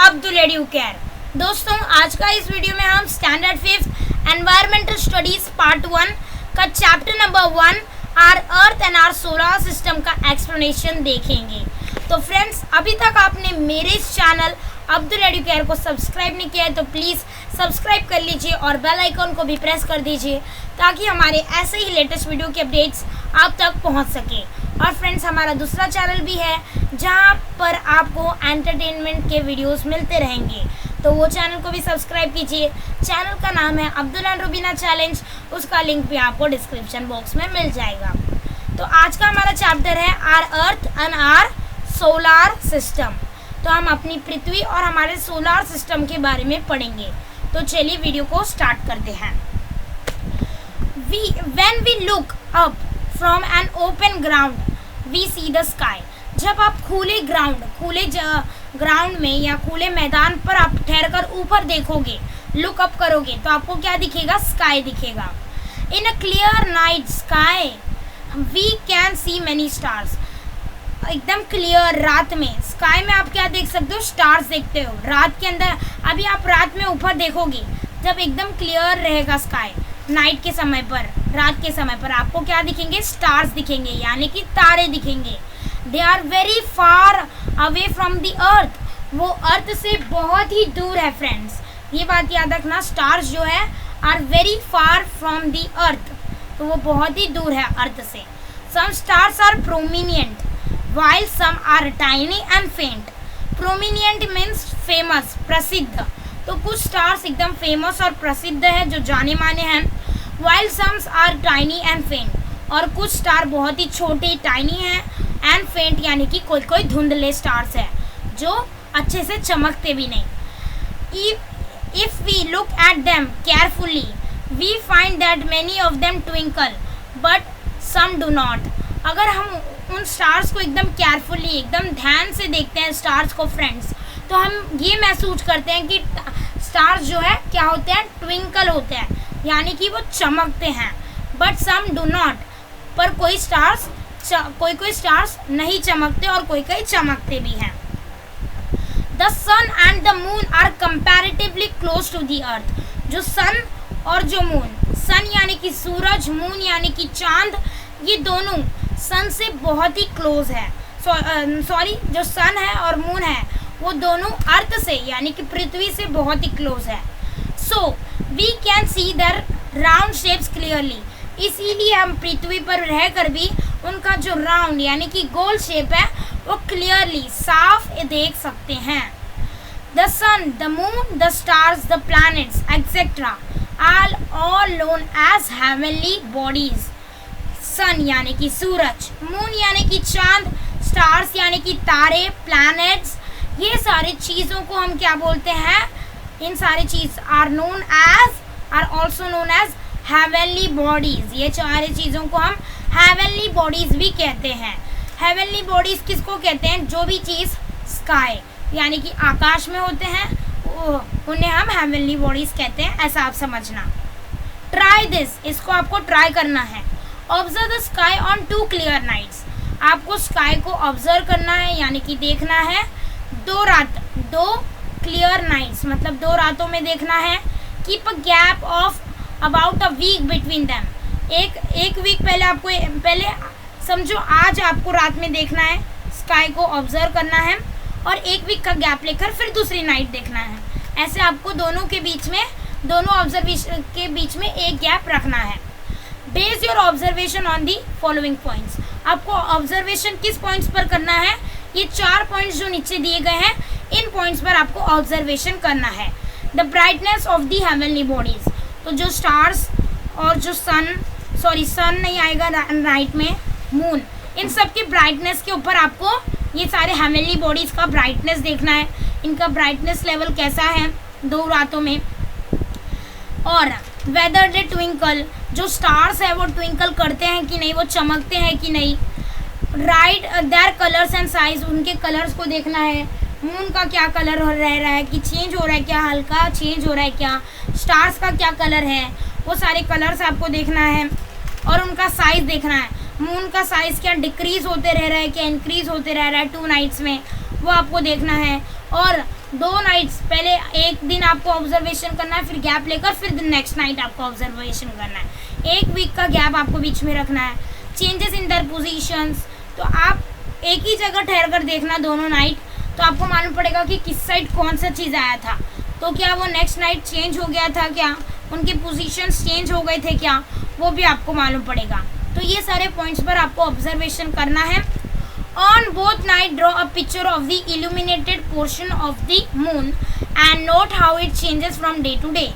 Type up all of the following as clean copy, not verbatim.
Abdul Educare. दोस्तों, आज का इस वीडियो में हम स्टैंडर्ड 5 एनवायरमेंटल स्टडीज पार्ट 1 का chapter number 1 our earth and our solar system का एक्सप्लेनेशन देखेंगे। तो फ्रेंड्स, अभी तक आपने मेरे इस चैनल अब्दुल एडुकेयर को सब्सक्राइब नहीं किया है तो प्लीज़ सब्सक्राइब कर लीजिए और बेल आइकन को भी प्रेस कर दीजिए ताकि हमारे ऐसे ही लेटेस्ट वीडियो के अपडेट्स आप तक पहुंच सके। और फ्रेंड्स, हमारा दूसरा चैनल भी है जहां पर आपको एंटरटेनमेंट के वीडियोस मिलते रहेंगे, तो वो चैनल को भी सब्सक्राइब कीजिए। चैनल का नाम है अब्दुल एंड रुबीना चैलेंज, उसका लिंक भी आपको डिस्क्रिप्शन बॉक्स में मिल जाएगा। तो आज का हमारा चैप्टर है our earth and our solar system. तो हम अपनी पृथ्वी और हमारे सोलर सिस्टम के बारे में पढ़ेंगे। तो चलिए वीडियो को स्टार्ट करते हैं। When we look up from an open ground, we see the sky. जब आप खुले ग्राउंड में या खुले मैदान पर आप ठहरकर ऊपर देखोगे, लुक अप करोगे, तो आपको क्या दिखेगा? स्काई दिखेगा। In a clear night sky we can see many stars. एकदम क्लियर रात में स्काई में आप क्या देख सकते हो? स्टार्स देखते हो। रात के अंदर अभी आप रात में ऊपर देखोगे, जब एकदम क्लियर रहेगा स्काई नाइट के समय पर, रात के समय पर आपको क्या दिखेंगे? स्टार्स दिखेंगे, यानी कि तारे दिखेंगे। They are very far away from the earth. वो अर्थ से बहुत ही दूर है फ्रेंड्स, ये बात याद रखना। स्टार्स जो है are very far from the earth, तो वो बहुत ही दूर है अर्थ से। Some stars are prominent while some are tiny and faint. Prominent means famous, प्रसिद्ध। तो कुछ स्टार्स एकदम फेमस और प्रसिद्ध है, जो जाने माने हैं। while some are tiny and faint, और कुछ स्टार बहुत ही छोटे टाइनी हैं, and faint यानी कि कोई कोई धुंधले स्टार्स है जो अच्छे से चमकते भी नहीं। If we look at them carefully, we find that many of them twinkle, but some do not. अगर हम उन स्टार्स को एकदम केयरफुली, एकदम ध्यान से देखते हैं स्टार्स को फ्रेंड्स, तो हम ये महसूस करते हैं कि स्टार्स जो है क्या होते हैं? ट्विंकल होते हैं, यानी कि वो चमकते हैं। बट सम डू नॉट, पर कोई कोई स्टार्स नहीं चमकते और कोई चमकते भी हैं। The sun and the moon are comparatively close to the earth. जो सन और जो मून, सन यानी कि सूरज, मून यानी कि चांद, ये दोनों सन से बहुत ही क्लोज है। सॉरी, जो सन है और मून है वो दोनों अर्थ से यानी कि पृथ्वी से बहुत ही क्लोज है। So we can see their round shapes clearly. इसीलिए हम पृथ्वी पर रहकर भी उनका जो राउंड यानी कि गोल शेप है वो क्लियरली, साफ देख सकते हैं। The sun, the moon, the stars, the planets etcetera all known as heavenly bodies. Sun यानी कि सूरज, मून यानी कि चांद, स्टार्स यानी कि तारे, प्लैनेट्स, ये सारी चीज़ों को हम क्या बोलते हैं? इन सारी चीज़ are also known as heavenly bodies. ये सारी चीज़ों को हम हेवनली बॉडीज भी कहते हैं। हेवनली बॉडीज किसको कहते हैं? जो भी चीज़ स्काई यानी कि आकाश में होते हैं उन्हें हम हेवनली बॉडीज कहते हैं, ऐसा आप समझना। ट्राई दिस, इसको आपको ट्राई करना है। Observe the sky on 2 clear nights. आपको स्काई को ऑब्जर्व करना है यानी कि देखना है 2 क्लियर नाइट्स, मतलब 2 रातों में देखना है। Keep a gap of about a week between them. एक वीक पहले समझो आज आपको रात में देखना है, स्काई को ऑब्जर्व करना है, और 1 वीक का गैप लेकर फिर दूसरी नाइट देखना है। ऐसे आपको दोनों ऑब्जर्वेशन के बीच में एक गैप रखना है। Base your observation on the following points. आपको ऑब्जर्वेशन किस पॉइंट्स पर करना है? ये 4 पॉइंट्स जो नीचे दिए गए हैं, इन पॉइंट्स पर आपको ऑब्जर्वेशन करना है। The brightness of the heavenly bodies, तो जो स्टार्स और जो सन नहीं आएगा नाइट में, मून, इन सब की ब्राइटनेस के ऊपर आपको ये सारे हेवनली बॉडीज का ब्राइटनेस देखना है। इनका ब्राइटनेस लेवल कैसा है 2 रातों में। और वेदर दे ट्विंकल, जो स्टार्स है वो ट्विंकल करते हैं कि नहीं, वो चमकते हैं कि नहीं। Right their colours and size, उनके कलर्स को देखना है। मून का क्या कलर रह रहा है, कि चेंज हो रहा है क्या, हल्का चेंज हो रहा है क्या। स्टार्स का क्या कलर है, वो सारे कलर्स आपको देखना है। और उनका साइज़ देखना है। मून का साइज़ क्या डिक्रीज़ होते रह रहा है, क्या इंक्रीज़ होते रह रहा है 2 नाइट्स में, वो आपको देखना है। और 2 नाइट्स, पहले एक दिन आपको ऑब्जर्वेशन करना है, फिर गैप लेकर फिर नेक्स्ट नाइट आपको ऑब्जर्वेशन करना है। 1 वीक का गैप आपको बीच में रखना है। चेंजेस इन दर पोजिशंस, तो आप एक ही जगह ठहर कर देखना दोनों नाइट, तो आपको मालूम पड़ेगा कि किस साइड कौन सा चीज़ आया था। तो क्या वो नेक्स्ट नाइट चेंज हो गया था, क्या उनके पोजीशंस चेंज हो गए थे क्या, वो भी आपको मालूम पड़ेगा। तो ये सारे पॉइंट्स पर आपको ऑब्जर्वेशन करना है। On both night draw a picture of the illuminated portion of the moon and note how it changes from day to day.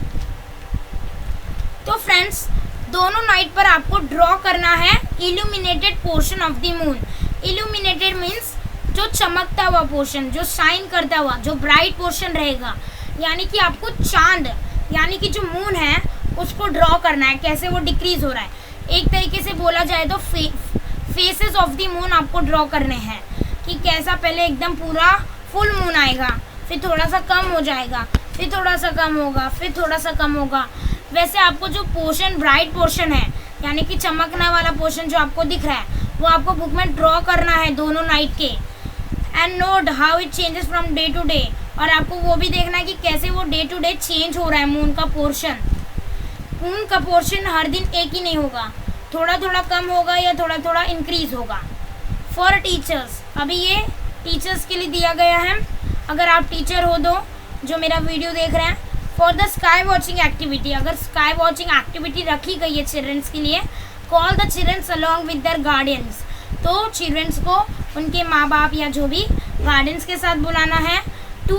तो फ्रेंड्स, दोनों नाइट पर आपको ड्रॉ करना है illuminated portion of the moon. Illuminated means जो चमकता हुआ portion, जो शाइन करता हुआ, जो ब्राइट पोर्शन रहेगा, यानी कि आपको चांद यानी कि जो मून है उसको ड्रॉ करना है, कैसे वो डिक्रीज हो रहा है। एक तरीके से बोला जाए तो फेसेस ऑफ द मून आपको ड्रॉ करने हैं कि कैसा पहले एकदम पूरा फुल मून आएगा, फिर थोड़ा सा कम हो जाएगा, फिर थोड़ा सा कम होगा, फिर थोड़ा सा कम होगा। वैसे आपको जो पोर्शन ब्राइट पोर्शन है यानी कि चमकने वाला पोर्शन जो आपको दिख रहा है वो आपको बुक में ड्रॉ करना है दोनों नाइट के। And note how it changes from day to day, और आपको वो भी देखना है कि कैसे वो डे टू डे चेंज हो रहा है मून का पोर्शन। मून का पोर्शन हर दिन एक ही नहीं होगा, थोड़ा थोड़ा कम होगा या थोड़ा थोड़ा इंक्रीज होगा। फॉर टीचर्स, अभी ये टीचर्स के लिए दिया गया है, अगर आप टीचर हो तो जो मेरा वीडियो देख रहे हैं। For the sky watching activity, अगर स्काई वॉचिंग एक्टिविटी रखी गई है चिल्ड्रंस के लिए, call the childrens along with their guardians, तो चिल्ड्रंस को उनके माँ बाप या जो भी गार्डियंस के साथ बुलाना है। To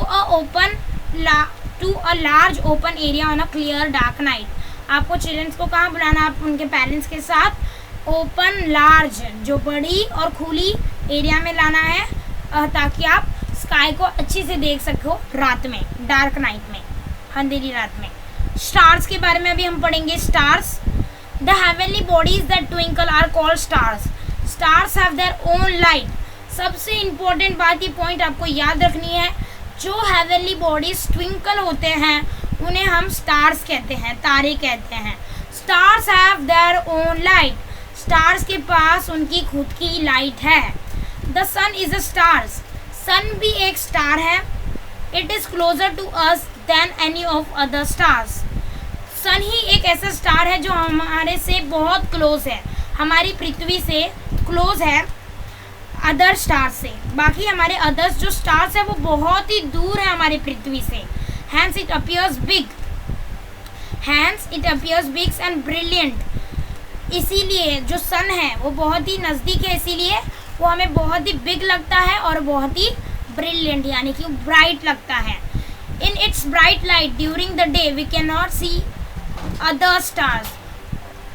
a large open area on a clear dark night, आपको चिल्ड्रंस को कहाँ बुलाना है, आप उनके पेरेंट्स के साथ ओपन लार्ज जो बड़ी और खुली एरिया में लाना है, ताकि आप स्काई को अच्छी से देख सको रात में, डार्क नाइट में, अंधेरी रात में। स्टार्स के बारे में अभी हम पढ़ेंगे। Stars, the heavenly bodies that twinkle are called stars. Stars have their own light. सबसे इम्पोर्टेंट बात, ये पॉइंट आपको याद रखनी है, जो हेवनली बॉडीज ट्विंकल होते हैं उन्हें हम स्टार्स कहते हैं, तारे कहते हैं। Stars have their own light, stars के पास उनकी खुद की लाइट है। The sun is a stars, sun भी एक स्टार है। It is closer to us than any of other stars. Sun ही एक ऐसा स्टार है जो हमारे से बहुत क्लोज है, हमारी पृथ्वी से क्लोज है अदर स्टार से। बाकी हमारे अदर्स जो स्टार्स है वो बहुत ही दूर है हमारी पृथ्वी से। Hence it appears big and brilliant. इसीलिए जो सन है वो बहुत ही नज़दीक है, इसीलिए वो हमें बहुत ही बिग लगता है और बहुत ही ब्रिलियंट यानी कि ब्राइट लगता है। In its bright light during the day we can not see other stars.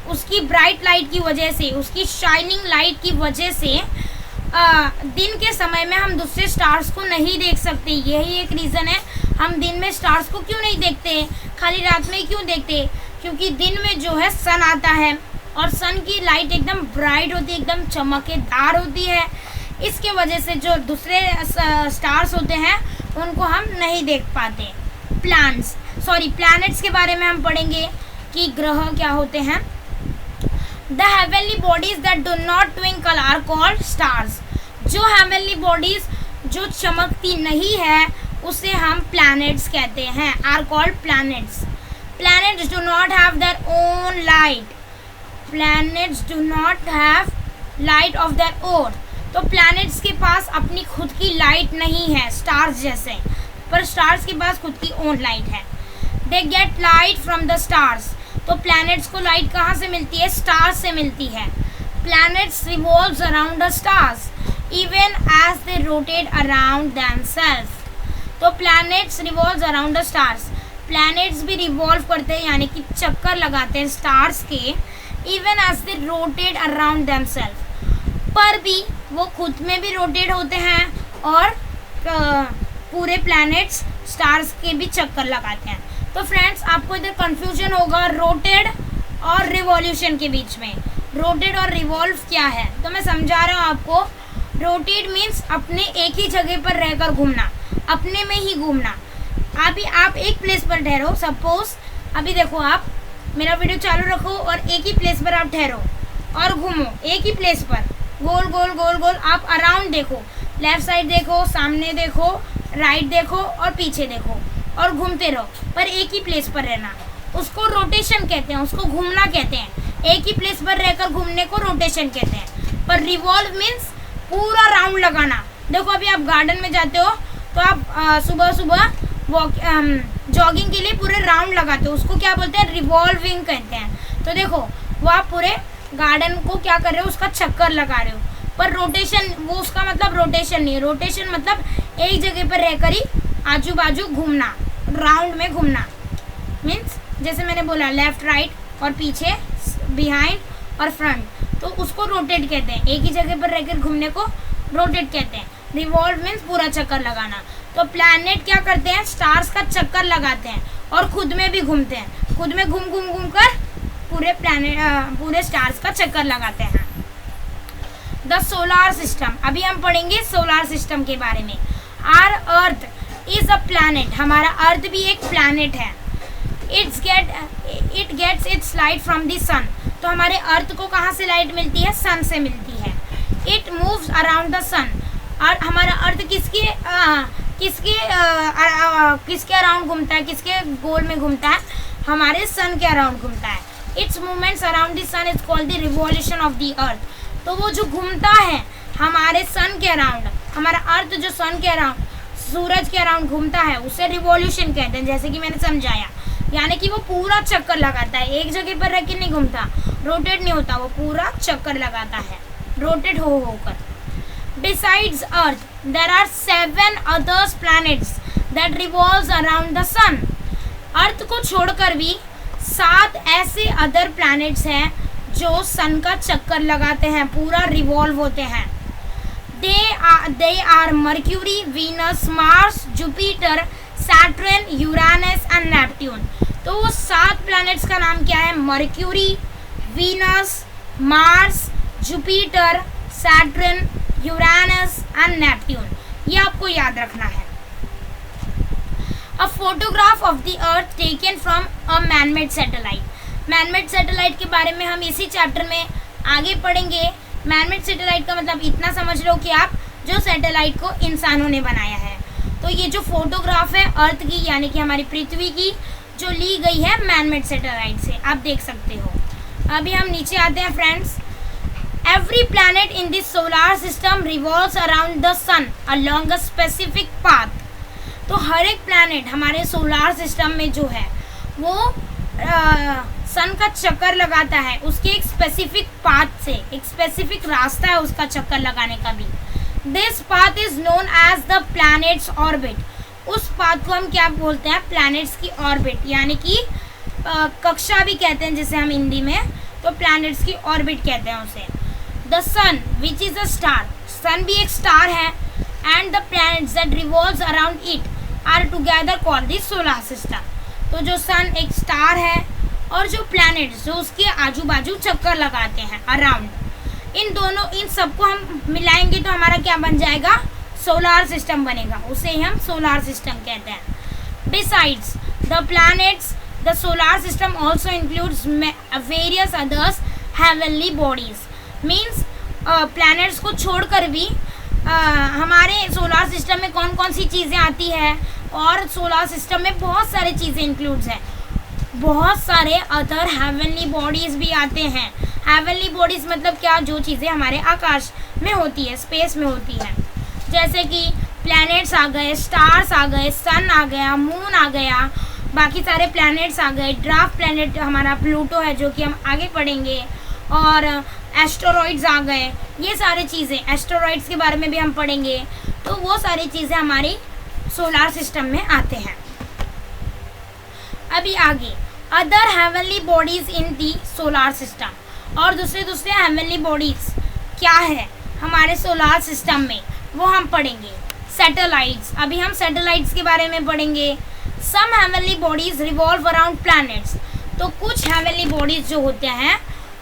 उसकी ब्राइट लाइट की वजह से, उसकी शाइनिंग लाइट की वजह से दिन के समय में हम दूसरे स्टार्स को नहीं देख सकते। यही एक रीज़न है हम दिन में स्टार्स को क्यों नहीं देखते, खाली रात में ही क्यों देखते, क्योंकि दिन में जो है सन आता है और सन की लाइट एकदम ब्राइट होती है, एकदम चमकेदार होती है। इसके वजह से जो दूसरे स्टार्स होते हैं उनको हम नहीं देख पाते। प्लैनेट्स के बारे में हम पढ़ेंगे कि ग्रह क्या होते हैं। The heavenly bodies that do not twinkle are called stars. जो हेवनली बॉडीज जो चमकती नहीं है उसे हम प्लैनेट्स कहते हैं, are called planets. Planets do not have their own light. Planets do not have light of their own. तो प्लैनेट्स के पास अपनी खुद की लाइट नहीं है स्टार्स जैसे, पर स्टार्स के पास खुद की ओन लाइट है। They get light from the stars. तो प्लैनेट्स को लाइट कहाँ से मिलती है, स्टार्स से मिलती है। Planets revolves around the stars even as they rotate around themself. तो planets revolves around the stars, planets भी रिवॉल्व करते हैं यानी कि चक्कर लगाते हैं स्टार्स के, even as they rotate around themself, पर भी वो खुद में भी रोटेट होते हैं और पूरे प्लैनेट्स स्टार्स के भी चक्कर लगाते हैं। तो फ्रेंड्स, आपको इधर कंफ्यूजन होगा रोटेट और रिवॉल्यूशन के बीच में। रोटेट और रिवॉल्व क्या है, तो मैं समझा रहा हूँ आपको। रोटेट मीन्स अपने एक ही जगह पर रहकर घूमना, अपने में ही घूमना। आप एक प्लेस पर ठहरो, सपोज अभी देखो, आप मेरा वीडियो चालू रखो और एक ही प्लेस पर आप ठहरो और घूमो एक ही प्लेस पर, गोल गोल गोल गोल। आप अराउंड देखो, लेफ्ट साइड देखो, सामने देखो, राइट देखो और पीछे देखो और घूमते रहो, पर एक ही प्लेस पर रहना, उसको रोटेशन कहते हैं, उसको घूमना कहते हैं। एक ही प्लेस पर रहकर घूमने को रोटेशन कहते हैं। पर रिवॉल्व मीन्स पूरा राउंड लगाना। देखो अभी आप गार्डन में जाते हो तो आप सुबह सुबह जॉगिंग के लिए पूरे राउंड लगाते हो, उसको क्या बोलते हैं, रिवॉल्विंग कहते हैं। तो देखो वो आप पूरे गार्डन को क्या कर रहे हो, उसका चक्कर लगा रहे हो। पर रोटेशन, वो उसका मतलब रोटेशन नहीं है। रोटेशन मतलब एक जगह पर रहकर ही आजू बाजू घूमना, राउंड में घूमना। मीन्स जैसे मैंने बोला लेफ्ट राइट और पीछे, बिहाइंड और फ्रंट, तो उसको रोटेट कहते हैं। एक ही जगह पर रहकर घूमने को रोटेट कहते हैं। रिवॉल्व मीन्स पूरा चक्कर लगाना। तो प्लैनेट क्या करते हैं, स्टार्स का चक्कर लगाते हैं और खुद में भी घूमते हैं। खुद में घूम घूम घूम कर पूरे स्टार्स का चक्कर लगाते हैं। द सोलार सिस्टम, अभी हम पढ़ेंगे सोलार सिस्टम के बारे में। Our earth is a planet, हमारा अर्थ भी एक प्लैनेट है। It gets its light from the sun, तो हमारे अर्थ को कहाँ से लाइट मिलती है, सन से मिलती है। इट मूव्स अराउंड द सन, और हमारा अर्थ किसके अराउंड घूमता है, किसके गोल में घूमता है, हमारे सन के अराउंड घूमता है। Its movements around the sun is called the revolution of the earth, तो वो जो घूमता है हमारे सन के अराउंड, हमारा अर्थ जो सन के अराउंड, सूरज के अराउंड घूमता है, उसे रिवॉल्यूशन कहते हैं। जैसे कि मैंने समझाया, यानी कि वो पूरा चक्कर लगाता है, एक जगह पर रह के नहीं घूमता, रोटेट नहीं होता, वो पूरा चक्कर लगाता है, रोटेट होकर। Besides Earth, there are 7 other planets that revolves around the sun. अर्थ को छोड़कर भी 7 ऐसे अदर प्लैनेट्स हैं जो सन का चक्कर लगाते हैं, पूरा रिवॉल्व होते हैं। They are Mercury, Venus, Mars, Jupiter, Saturn, Uranus and Neptune. तो वो 7 प्लैनेट्स का नाम क्या है, mercury, Venus, Mars, Jupiter, Saturn, Uranus and Neptune, ये आपको याद रखना है। A photograph of the earth taken from a manmade satellite. Manmade satellite के बारे में हम इसी चैप्टर में आगे पढ़ेंगे। मैनमेड सैटेलाइट का मतलब इतना समझ लो कि आप जो सैटेलाइट को इंसानों ने बनाया है। तो ये जो फोटोग्राफ है अर्थ की, यानी कि हमारी पृथ्वी की, जो ली गई है मैनमेड सैटेलाइट से, आप देख सकते हो। अभी हम नीचे आते हैं friends. Every planet in this solar system revolves around the sun along a specific path. तो हर एक प्लैनेट हमारे सोलार सिस्टम में जो है वो सन का चक्कर लगाता है, उसके एक स्पेसिफिक पाथ से, एक स्पेसिफिक रास्ता है उसका चक्कर लगाने का भी। This path is known as the planets orbit. उस पाथ को हम क्या बोलते हैं, प्लैनेट्स की ऑर्बिट, यानी कि कक्षा भी कहते हैं जिसे हम हिंदी में, तो प्लैनेट्स की ऑर्बिट कहते हैं उसे। The sun which is a star, sun भी एक स्टार है, and the planets that revolves around it are together called the solar system. तो जो सन एक स्टार है और जो प्लैनेट्स जो उसके आजू बाजू चक्कर लगाते हैं अराउंड, इन सबको हम मिलाएंगे तो हमारा क्या बन जाएगा, सोलर सिस्टम बनेगा, उसे ही हम सोलर सिस्टम कहते हैं। Besides the planets the solar system also includes various others heavenly bodies. Means planets को छोड़कर भी हमारे सोलर सिस्टम में कौन कौन सी चीज़ें आती है, और सोलर सिस्टम में बहुत सारी चीज़ें इंक्लूड्स हैं, बहुत सारे अदर हेवनली बॉडीज़ भी आते हैं। हेवनली बॉडीज़ मतलब क्या, जो चीज़ें हमारे आकाश में होती है, स्पेस में होती है, जैसे कि प्लैनेट्स आ गए, स्टार्स आ गए, सन आ गया, मून आ गया, बाकी सारे प्लैनेट्स आ गए, ड्राफ्ट प्लैनेट हमारा प्लूटो है जो कि हम आगे पढ़ेंगे, और एस्टेरॉइड्स आ गए, ये सारी चीज़ें, एस्टेरॉइड्स के बारे में भी हम पढ़ेंगे। तो वो सारी चीज़ें हमारी सोलर सिस्टम में आते हैं। अभी आगे अदर हेवनली बॉडीज़ इन दी सोलर सिस्टम, और दूसरे हेवनली बॉडीज़ क्या है हमारे सोलर सिस्टम में, वो हम पढ़ेंगे। सैटेलाइट्स, अभी हम सैटेलाइट्स के बारे में पढ़ेंगे। Some heavenly bodies revolve around planets, तो कुछ हेवनली बॉडीज़ जो होते हैं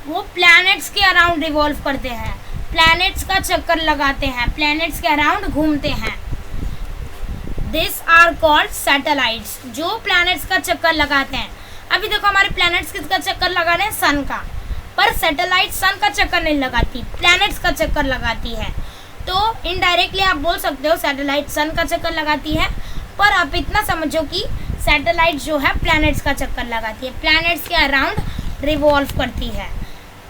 वो प्लैनेट्स के अराउंड रिवॉल्व करते हैं, प्लैनेट्स का चक्कर लगाते हैं, प्लैनेट्स के अराउंड घूमते हैं। दिस आर कॉल्ड सैटेलाइट्स, जो प्लैनेट्स का चक्कर लगाते हैं। अभी देखो हमारे प्लैनेट्स किसका चक्कर लगा रहे हैं, सन का, पर सैटेलाइट सन का चक्कर नहीं लगाती, प्लैनेट्स का चक्कर लगाती है। तो इनडायरेक्टली आप बोल सकते हो सैटेलाइट सन का चक्कर लगाती है, पर आप इतना समझो कि सैटेलाइट जो है प्लैनेट्स का चक्कर लगाती है, प्लैनेट्स के अराउंड रिवॉल्व करती है।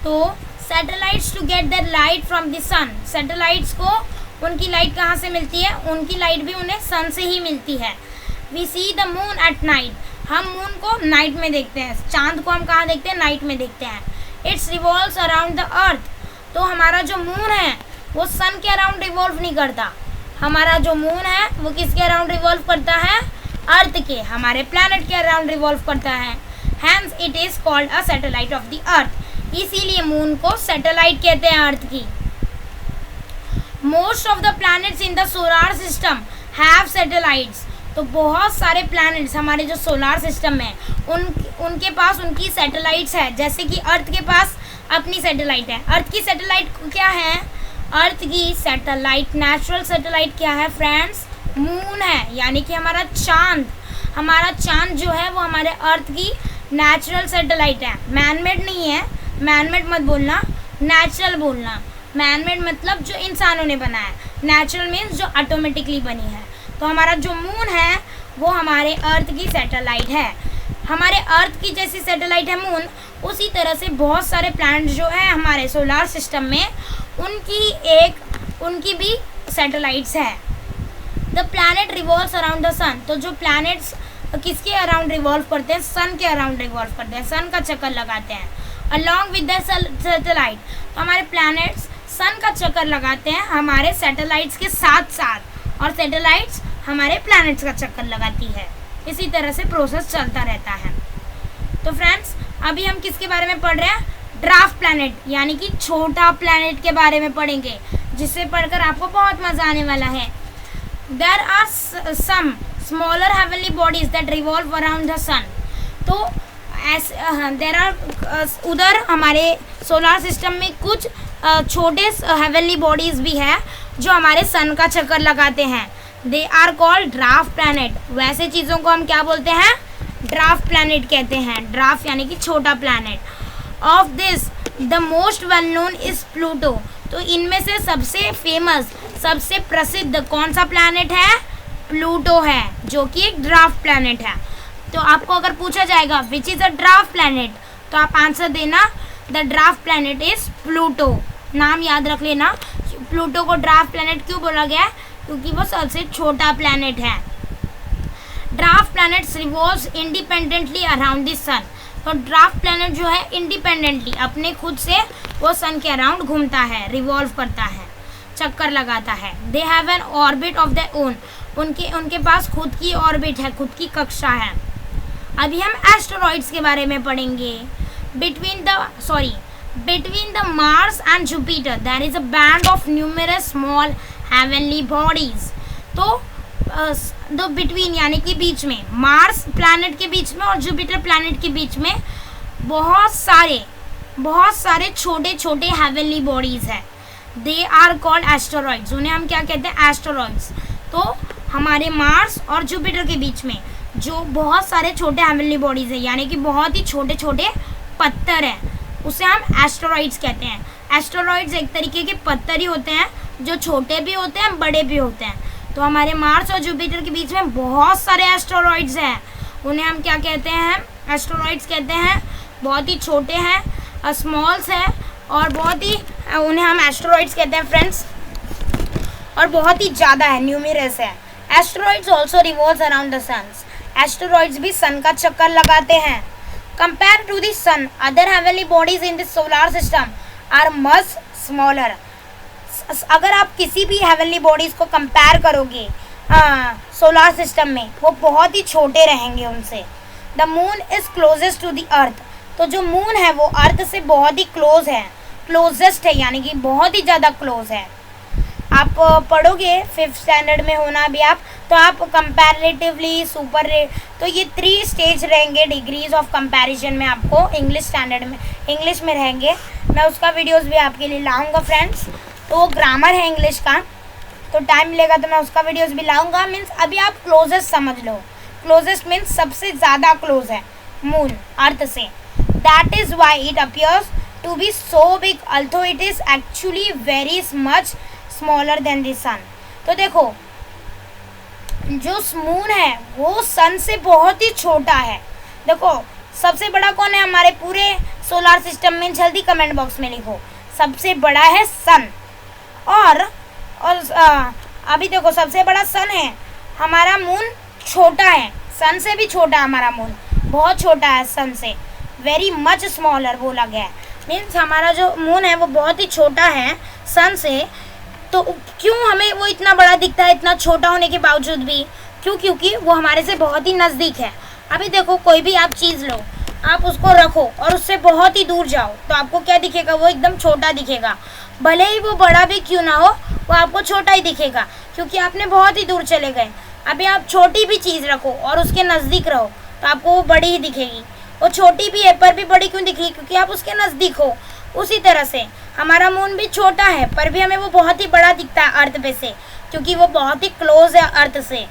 तो satellites to get their light from the sun, satellites को उनकी लाइट कहाँ से मिलती है? उनकी लाइट भी उन्हें सन से ही मिलती है। We see the moon at night, हम मून को नाइट में देखते हैं, चांद को हम कहाँ देखते हैं? नाइट में देखते हैं। It's revolves around the earth, तो हमारा जो मून है वो सन के अराउंड रिवॉल्व नहीं करता, हमारा जो मून है वो किसके अराउंड रिवॉल्व करता है? अर्थ के, हमारे प्लैनेट के अराउंड रिवॉल्व करता है। Hence it is called a satellite of the earth, इसीलिए मून को सैटेलाइट कहते हैं अर्थ की। Most of the planets in the solar system have satellites, तो बहुत सारे प्लैनेट्स हमारे जो सोलार सिस्टम में उनके पास उनकी सैटेलाइट्स है। जैसे कि अर्थ के पास अपनी सैटेलाइट है। अर्थ की सैटेलाइट क्या है? अर्थ की सैटेलाइट, नेचुरल सैटेलाइट क्या है फ्रेंड्स? मून है, यानी कि हमारा चांद। हमारा चांद जो है वो हमारे अर्थ की नेचुरल सैटेलाइट है, मैनमेड नहीं है। मैनमेड मत बोलना, नेचुरल बोलना। मैनमेड मतलब जो इंसानों ने बनाया, नेचुरल मीन्स जो ऑटोमेटिकली बनी है। तो हमारा जो मून है वो हमारे अर्थ की सैटेलाइट है। हमारे अर्थ की जैसी सैटेलाइट है मून, उसी तरह से बहुत सारे प्लैनेट जो है हमारे सोलार सिस्टम में उनकी भी सैटेलाइट्स है। The planet revolves around the sun, तो जो प्लैनेट्स किसके अराउंड रिवॉल्व करते हैं? सन के अराउंड रिवॉल्व करते हैं, सन का चक्कर लगाते हैं। अलॉन्ग विद द सैटेलाइट, तो हमारे प्लैनेट्स सन का चक्कर लगाते हैं हमारे सैटेलाइट्स के साथ साथ, और सैटेलाइट्स हमारे प्लैनेट्स का चक्कर लगाती है। इसी तरह से प्रोसेस चलता रहता है। तो फ्रेंड्स अभी हम किसके बारे में पढ़ रहे हैं? ड्वार्फ प्लैनेट, यानी कि छोटा प्लैनेट के बारे में पढ़ेंगे, जिससे पढ़कर आपको बहुत मजा आने वाला है। There are some smaller heavenly bodies that revolve around the sun, तो देयर आर उधर हमारे सोलार सिस्टम में कुछ छोटे हेवनली बॉडीज भी है जो हमारे सन का चक्कर लगाते हैं। They are called dwarf planet, वैसे चीज़ों को हम क्या बोलते हैं? ड्वार्फ प्लैनेट कहते हैं। ड्वार्फ यानी कि छोटा planet. Of this the most well known is Pluto, तो इनमें से सबसे फेमस, सबसे प्रसिद्ध कौन सा प्लैनेट है? प्लूटो है, जो कि एक ड्वार्फ प्लैनेट है। तो आपको अगर पूछा जाएगा which is a dwarf planet, तो आप आंसर देना the dwarf planet is Pluto. नाम याद रख लेना, प्लूटो को ड्वार्फ प्लैनेट क्यों बोला गया है? क्योंकि वो सबसे छोटा प्लैनेट है। Dwarf planets revolves independently around the sun, तो ड्वार्फ प्लैनेट जो है इंडिपेंडेंटली अपने खुद से वो सन के अराउंड घूमता है, रिवॉल्व करता है, चक्कर लगाता है। They have an orbit of their own, उनके पास खुद की ऑर्बिट है, खुद की कक्षा है। अभी हम एस्टेरॉइड्स के बारे में पढ़ेंगे। Between the Mars and Jupiter there is a band of numerous small heavenly bodies, तो बिटवीन यानी कि बीच में, मार्स प्लैनेट के बीच में और जुपिटर प्लैनेट के बीच में बहुत सारे छोटे छोटे हेवनली बॉडीज है। दे आर कॉल्ड एस्टेरॉइड्स, उन्हें हम क्या कहते हैं? एस्टेरॉइड्स। तो हमारे मार्स और जुपिटर के बीच में जो बहुत सारे छोटे हेवनली बॉडीज है, यानी कि बहुत ही छोटे छोटे पत्थर हैं, उसे हम एस्टेरॉइड्स कहते हैं। एस्टेरॉइड्स एक तरीके के पत्थर ही होते हैं, जो छोटे भी होते हैं, बड़े भी होते हैं। तो हमारे मार्स और जुपिटर के बीच में बहुत सारे एस्टेरॉइड्स हैं, उन्हें हम क्या कहते हैं? एस्टेरॉइड्स कहते हैं। बहुत ही छोटे हैं, स्मॉल्स हैं, और उन्हें हम एस्टेरॉइड्स कहते हैं फ्रेंड्स, और बहुत ही ज़्यादा है, न्यूमरस है। Asteroids also revolves around the sun, asteroids भी सन का चक्कर लगाते हैं। Compared to the sun, other heavenly bodies in the solar system are much smaller. अगर आप किसी भी heavenly bodies को compare करोगे सोलार सिस्टम में, वो बहुत ही छोटे रहेंगे उनसे। The moon is closest to the earth, तो जो मून है वो अर्थ से बहुत ही क्लोज है, क्लोजेस्ट है, यानी कि बहुत ही ज़्यादा क्लोज है। आप पढ़ोगे 5th स्टैंडर्ड में होना भी आप, तो आप कंपैरेटिवली, सुपर, तो ये 3 स्टेज रहेंगे डिग्रीज ऑफ कंपैरिजन में आपको इंग्लिश स्टैंडर्ड में, इंग्लिश में रहेंगे। मैं उसका वीडियोस भी आपके लिए लाऊंगा फ्रेंड्स। तो वो ग्रामर है इंग्लिश का, तो टाइम मिलेगा तो मैं उसका वीडियोस भी लाऊंगा। मीन्स अभी आप क्लोजेस्ट समझ लो, क्लोजेस्ट मीन्स सबसे ज़्यादा क्लोज है मून अर्थ से। That is why it appears to be so big, although it is actually very much smaller than the sun. तो देखो जो मून है वो सन से बहुत ही छोटा है। देखो सबसे बड़ा कौन है हमारे पूरे सोलर सिस्टम में, जल्दी कमेंट बॉक्स में लिखो। सबसे बड़ा है सन। और अभी देखो सबसे बड़ा सन है, हमारा मून छोटा है, सन से भी छोटा है हमारा मून, बहुत छोटा है सन से, वेरी मच स्मॉलर बोला गया है। मीन्स हमारा जो मून है वो बहुत ही छोटा है सन से। तो क्यों हमें वो इतना बड़ा दिखता है इतना छोटा होने के बावजूद भी? क्योंकि वो हमारे से बहुत ही नज़दीक है। अभी देखो कोई भी आप चीज़ लो, आप उसको रखो और उससे बहुत ही दूर जाओ तो आपको क्या दिखेगा? वो एकदम छोटा दिखेगा। भले ही वो बड़ा भी क्यों ना हो, वो आपको छोटा ही दिखेगा क्योंकि आपने बहुत ही दूर चले गए। अभी आप छोटी भी चीज़ रखो और उसके नज़दीक रहो तो आपको वो बड़ी ही दिखेगी। वो छोटी भी है पर भी बड़ी क्यों दिखेगी? क्योंकि आप उसके नज़दीक हो। उसी तरह से हमारा मून भी छोटा है पर भी हमें वो बहुत ही बड़ा दिखता है अर्थ पे से, क्योंकि वो बहुत ही क्लोज है अर्थ से।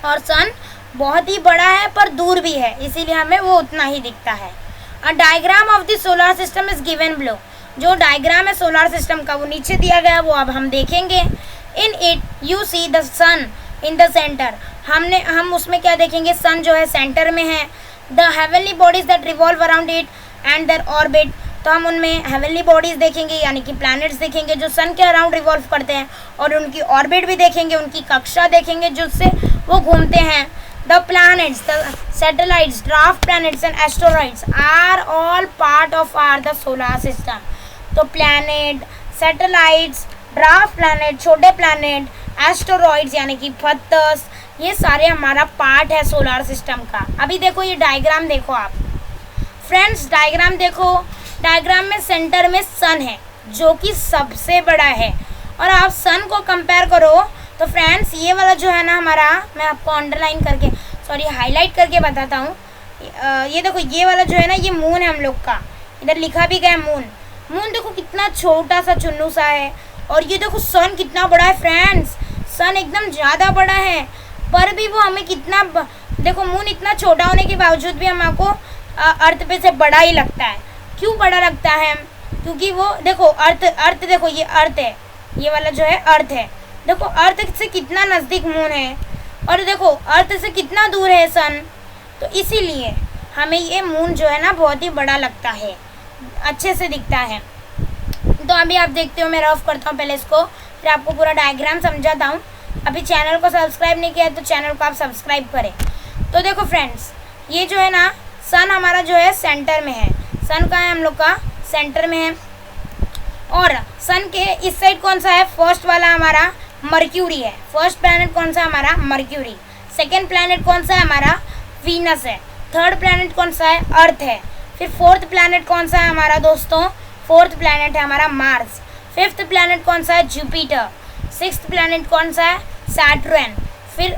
और सन बहुत ही बड़ा है पर दूर भी है, इसीलिए हमें वो उतना ही दिखता है। A diagram of the solar system is given below. जो डायग्राम है सोलर सिस्टम का वो नीचे दिया गया, वो अब हम देखेंगे। In it you see the sun in the centre. हम उसमें क्या देखेंगे? सन जो है सेंटर में है। The heavenly bodies that revolve around it and their orbit. तो हम उनमें हेवनली बॉडीज देखेंगे यानी कि प्लैनेट्स देखेंगे जो सन के अराउंड रिवॉल्व करते हैं, और उनकी ऑर्बिट भी देखेंगे, उनकी कक्षा देखेंगे जिससे वो घूमते हैं। The planets, the satellites, dwarf planets and asteroids are all part of the solar system. तो planet, satellites, dwarf planet, छोटे planet, asteroids यानी कि पत्थर, ये सारे हमारा पार्ट है सोलर सिस्टम का। अभी देखो ये डायग्राम देखो आप फ्रेंड्स, डायग्राम देखो। डायग्राम में सेंटर में सन है जो कि सबसे बड़ा है, और आप सन को कंपेयर करो तो फ्रेंड्स ये वाला जो है ना हमारा, मैं आपको अंडरलाइन करके हाईलाइट करके बताता हूँ। ये देखो ये वाला जो है ना, ये मून है हम लोग का, इधर लिखा भी गया है मून। मून देखो कितना छोटा सा चुन्नू सा है, और ये देखो सन कितना बड़ा है फ्रेंड्स। सन एकदम ज़्यादा बड़ा है पर भी वो हमें कितना देखो मून इतना छोटा होने के बावजूद भी हमको अर्थ पे से बड़ा ही लगता है। क्यों बड़ा लगता है? क्योंकि वो देखो अर्थ देखो, ये अर्थ है, ये वाला जो है अर्थ है। देखो अर्थ से कितना नज़दीक मून है और देखो अर्थ से कितना दूर है सन। तो इसीलिए हमें ये मून जो है ना बहुत ही बड़ा लगता है, अच्छे से दिखता है। तो अभी आप देखते हो, मैं रफ करता हूँ पहले इसको, फिर आपको पूरा डायग्राम समझाता हूँ। अभी चैनल को सब्सक्राइब नहीं किया है तो चैनल को आप सब्सक्राइब करें। तो देखो फ्रेंड्स, ये जो है ना सन हमारा जो है सेंटर में है। सन का है हम लोग का सेंटर में है, और सन के इस साइड कौन सा है? फर्स्ट वाला हमारा मर्क्यूरी है। फर्स्ट प्लैनेट कौन सा है हमारा? मर्क्यूरी। सेकेंड प्लैनेट कौन सा है हमारा? वीनस है। थर्ड प्लैनेट कौन सा है? अर्थ है। फिर फोर्थ प्लैनेट कौन सा है हमारा दोस्तों? फोर्थ प्लैनेट है हमारा मार्स। फिफ्थ प्लैनेट कौन सा है? जुपिटर। सिक्स्थ प्लैनेट कौन सा है? सैटर्न। फिर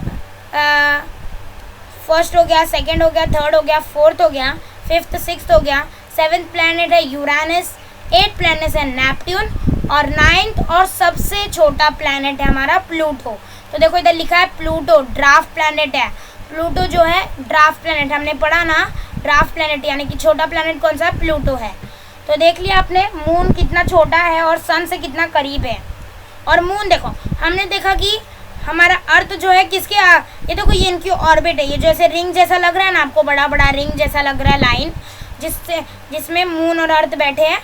फर्स्ट हो गया, सेकेंड हो गया, थर्ड हो गया, फोर्थ हो गया, फिफ्थ सिक्स्थ हो गया। सेवेंथ प्लैनेट है यूरानस। एट प्लैनेट है नेपट्यून, और नाइन्थ और सबसे छोटा प्लैनेट है हमारा प्लूटो। तो देखो इधर लिखा है प्लूटो, ड्राफ्ट प्लैनेट है। प्लूटो जो है ड्राफ्ट प्लैनेट, हमने पढ़ा ना ड्राफ्ट प्लैनेट यानी कि छोटा प्लैनेट कौन सा है? प्लूटो है। तो देख लिया आपने मून कितना छोटा है और सन से कितना करीब है। और मून देखो हमने देखा कि हमारा अर्थ जो है किसके ये देखो ये इनकी ऑर्बिट है, ये जैसे रिंग जैसा लग रहा है ना आपको, बड़ा बड़ा रिंग जैसा लग रहा है लाइन, जिसमें मून और अर्थ बैठे हैं,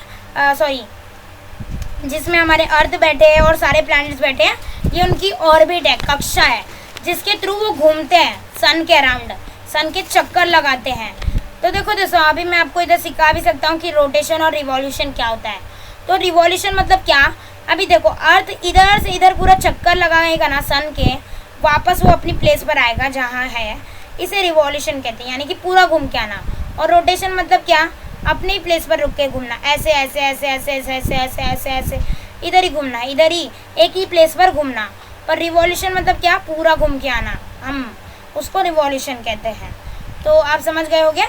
जिसमें हमारे अर्थ बैठे हैं और सारे प्लैनेट्स बैठे हैं। ये उनकी ऑर्बिट है, कक्षा है, जिसके थ्रू वो घूमते हैं सन के अराउंड, सन के चक्कर लगाते हैं। तो देखो दोस्तों अभी मैं आपको इधर सिखा भी सकता हूँ कि रोटेशन और रिवॉल्यूशन क्या होता है। तो रिवॉल्यूशन मतलब क्या? अभी देखो अर्थ इधर से इधर पूरा चक्कर लगाएगा ना सन के, वापस वो अपनी प्लेस पर आएगा जहाँ है, इसे रिवॉल्यूशन कहते हैं, यानी कि पूरा घूम के आना। और रोटेशन मतलब क्या? अपने ही प्लेस पर रुक के घूमना, ऐसे ऐसे ऐसे ऐसे ऐसे ऐसे ऐसे ऐसे ऐसे इधर ही घूमना, इधर ही एक ही प्लेस पर घूमना। पर रिवॉल्यूशन मतलब क्या? पूरा घूम के आना, हम उसको रिवॉल्यूशन कहते हैं। तो आप समझ गए होंगे।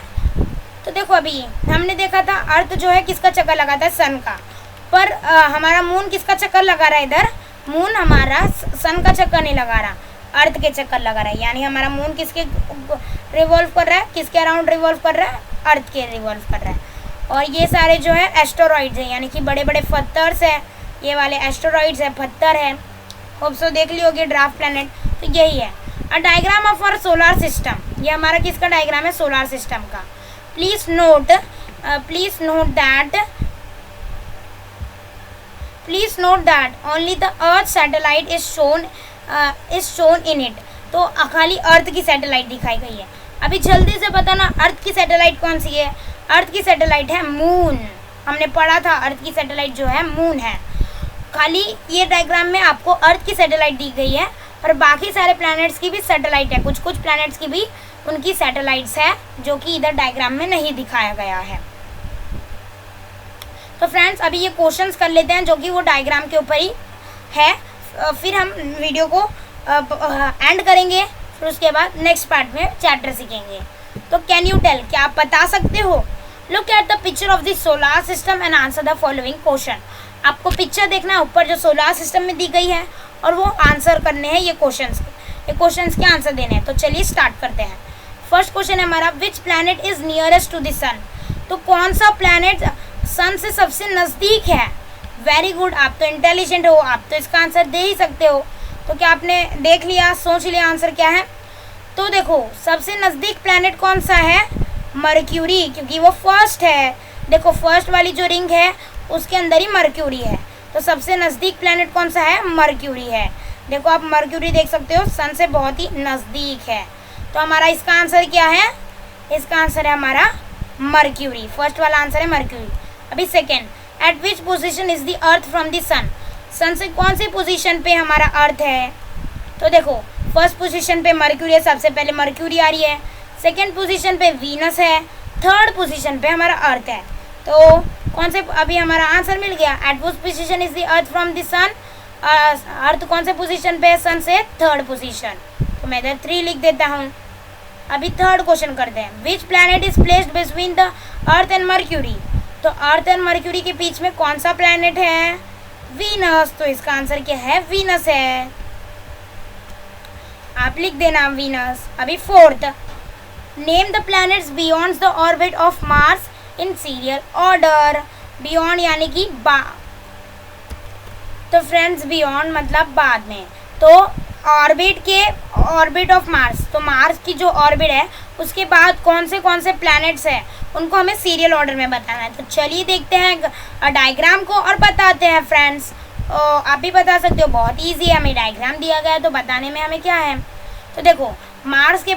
तो देखो अभी हमने देखा था अर्थ जो है किसका चक्कर लगाता है? सन का। पर हमारा मून किसका चक्कर लगा रहा है? इधर मून हमारा सन का चक्कर नहीं लगा रहा, अर्थ के चक्कर लगा रहा है। यानी हमारा मून किसके रिवॉल्व कर रहा है? किसके अराउंड रिवॉल्व कर रहा है? अर्थ के रिवॉल्व कर रहा है। और ये सारे जो है एस्टेरॉइड्स हैं, यानी कि बड़े बड़े पत्थर्स हैं, ये वाले एस्टेरॉइड्स है, पत्थर है। होप सो देख ली होगी ड्राफ्ट प्लैनेट। तो यही है a diagram of our solar system. ये हमारा किसका डायग्राम है? सोलर सिस्टम का। Please note that only the earth satellite is shown in it. तो खाली अर्थ की सैटेलाइट दिखाई गई है। अभी जल्दी से बताना अर्थ की सैटेलाइट कौन सी है? अर्थ की सैटेलाइट है मून। हमने पढ़ा था अर्थ की सैटेलाइट जो है मून है। खाली ये डायग्राम में आपको अर्थ की सैटेलाइट दी गई है और बाकी सारे प्लैनेट्स की भी सैटेलाइट है। कुछ कुछ प्लैनेट्स की भी उनकी सैटेलाइट्स है जो कि इधर डायग्राम में नहीं दिखाया गया है। तो फ्रेंड्स अभी ये क्वेश्चंस कर लेते हैं जो कि वो डायग्राम के ऊपर ही है। फिर हम वीडियो को एंड करेंगे, फिर उसके बाद नेक्स्ट पार्ट में चैप्टर सीखेंगे। तो कैन यू टेल, क्या आप बता सकते हो? Look at the picture of the solar system and answer the following question. आपको पिक्चर देखना है ऊपर जो सोलर सिस्टम में दी गई है और वो आंसर करने हैं ये क्वेश्चंस के आंसर देने हैं। तो चलिए स्टार्ट करते हैं। फर्स्ट क्वेश्चन है हमारा, which planet is nearest to the sun. तो कौन सा प्लैनेट सन से सबसे नज़दीक है? वेरी गुड, आप तो इंटेलिजेंट हो, आप तो इसका आंसर दे ही सकते हो। तो क्या आपने देख लिया, सोच लिया आंसर क्या है? तो देखो सबसे नज़दीक प्लैनेट कौन सा है? मर्क्यूरी, क्योंकि वो फर्स्ट है। देखो फर्स्ट वाली जो रिंग है उसके अंदर ही मर्क्यूरी है। तो सबसे नज़दीक प्लैनेट कौन सा है? मर्क्यूरी है। देखो आप मर्क्यूरी देख सकते हो, सन से बहुत ही नज़दीक है। तो हमारा इसका आंसर क्या है? इसका आंसर है हमारा मर्क्यूरी। फर्स्ट वाला आंसर है मर्क्यूरी। अभी second, at which position is the earth from the sun. Sun से कौन सी पोजीशन पे हमारा अर्थ है? तो देखो फर्स्ट पोजीशन पे मर्क्यूरी है, सबसे पहले मर्क्यूरी आ रही है। सेकेंड पोजीशन पे वीनस है, थर्ड पोजीशन पे हमारा अर्थ है। तो कौन से, अभी हमारा आंसर मिल गया। At which position is the earth from the sun. Earth कौन से पोजीशन पे है? सन से थर्ड पोजीशन। तो मैं इधर 3 लिख देता हूँ। अभी थर्ड क्वेश्चन करते हैं। विच planet is placed between the earth and mercury. तो अर्थ एंड मर्क्यूरी के बीच में कौन सा प्लैनेट है? वीनस। तो इसका आंसर क्या है? वीनस है। आप लिख देना वीनस। अभी fourth, name the planets beyond the orbit of Mars in serial order. Beyond यानी कि तो फ्रेंड्स बियॉन्ड मतलब बाद में। तो ऑर्बिट ऑफ मार्स, तो मार्स की जो ऑर्बिट है उसके बाद कौन से प्लैनेट्स हैं उनको हमें सीरियल ऑर्डर में बताना है। तो चलिए देखते हैं डायग्राम को और बताते हैं फ्रेंड्स। आप भी बता सकते हो, बहुत इजी है। हमें डायग्राम दिया गया है तो बताने में हमें क्या है। तो देखो मार्स के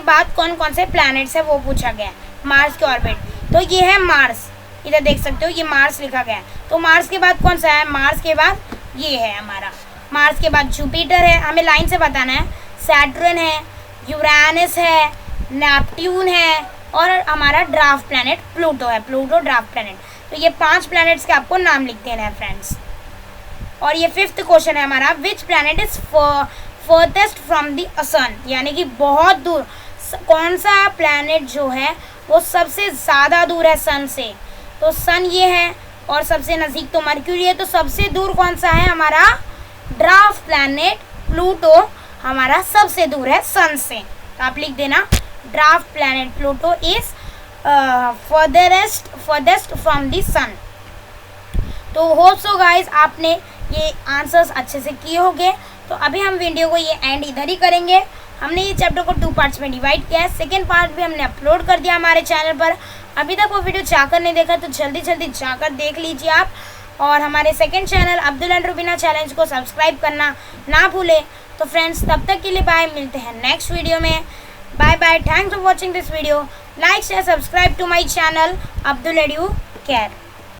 बाद कौन कौन से प्लैनेट्स है वो पूछा गया है। मार्स के ऑर्बिट, तो ये है मार्स, इधर देख सकते हो ये मार्स लिखा गया है। तो मार्स के बाद कौन सा है? मार्स के बाद ये है हमारा। मार्स के बाद जुपिटर है, हमें लाइन से बताना है। सैटर्न है, यूरेनस है, नेपट्यून है और हमारा ड्राफ्ट प्लैनेट प्लूटो है। Pluto draft planet. तो ये 5 प्लैनेट्स के आपको नाम लिख देना है फ्रेंड्स। और ये 5th क्वेश्चन है हमारा, which planet is farthest from the sun. यानी कि बहुत दूर, कौन सा प्लैनेट जो है वो सबसे ज़्यादा दूर है सन से। तो सन ये है और सबसे नज़दीक तो मर्क्यूरी है। तो सबसे दूर कौन सा है? हमारा ड्राफ्ट प्लैनेट प्लूटो हमारा सबसे दूर है सन से। तो आप लिख देना dwarf planet Pluto is farthest from the sun. तो होप सो गाइज आपने ये आंसर्स अच्छे से किए होंगे। तो अभी हम वीडियो को ये एंड इधर ही करेंगे। हमने ये चैप्टर को 2 पार्ट्स में डिवाइड किया है। सेकेंड पार्ट भी हमने अपलोड कर दिया हमारे चैनल पर। अभी तक वो वीडियो जाकर नहीं देखा तो जल्दी जाकर देख लीजिए आप। और हमारे second channel Abdul and Rubina challenge को सब्सक्राइब करना ना भूलें। तो फ्रेंड्स तब तक के लिए बाय, मिलते हैं नेक्स्ट वीडियो में। Bye bye, thanks for watching this video. Like share subscribe to my channel Abdul edu care.